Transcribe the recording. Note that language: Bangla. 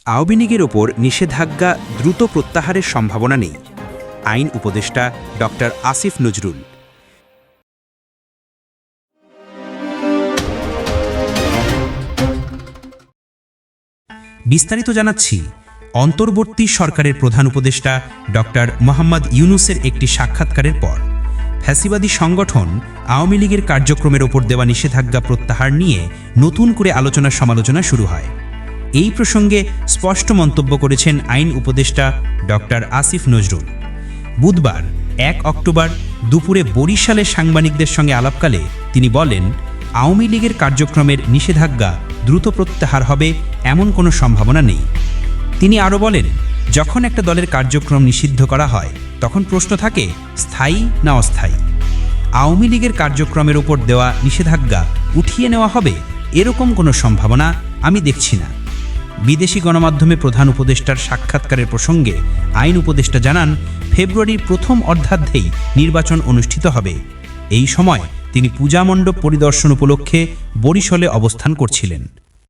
আওয়ামী লীগের ওপর নিষেধাজ্ঞা দ্রুত প্রত্যাহারের সম্ভাবনা নেই। আইন উপদেষ্টা ডক্টর আসিফ নজরুল। বিস্তারিত জানাচ্ছি অন্তর্বর্তী সরকারের প্রধান উপদেষ্টা ডক্টর মোহাম্মদ ইউনূসের একটি সাক্ষাৎকারের পর ফ্যাসিবাদী সংগঠন আওয়ামী লীগের কার্যক্রমের ওপর দেওয়া নিষেধাজ্ঞা প্রত্যাহার নিয়ে নতুন করে আলোচনা সমালোচনা শুরু হয়। এই প্রসঙ্গে স্পষ্ট মন্তব্য করেছেন আইন উপদেষ্টা ডক্টর আসিফ নজরুল। বুধবার ১ অক্টোবর দুপুরে বরিশালে সাংবাদিকদের সঙ্গে আলাপকালে তিনি বলেন, আওয়ামী লীগের কার্যক্রমের নিষেধাজ্ঞা দ্রুত প্রত্যাহার হবে এমন কোনো সম্ভাবনা নেই। তিনি আরও বলেন, যখন একটা দলের কার্যক্রম নিষিদ্ধ করা হয় তখন প্রশ্ন থাকে স্থায়ী না অস্থায়ী। আওয়ামী লীগের কার্যক্রমের ওপর দেওয়া নিষেধাজ্ঞা উঠিয়ে নেওয়া হবে এরকম কোনো সম্ভাবনা আমি দেখছি না। বিদেশি গণমাধ্যমে প্রধান উপদেষ্টার সাক্ষাৎকারের প্রসঙ্গে আইন উপদেষ্টা জানান, ফেব্রুয়ারির প্রথম অর্ধার্ধেই নির্বাচন অনুষ্ঠিত হবে। এই সময় তিনি পূজা মণ্ডপ পরিদর্শন উপলক্ষে বরিশালে অবস্থান করছিলেন।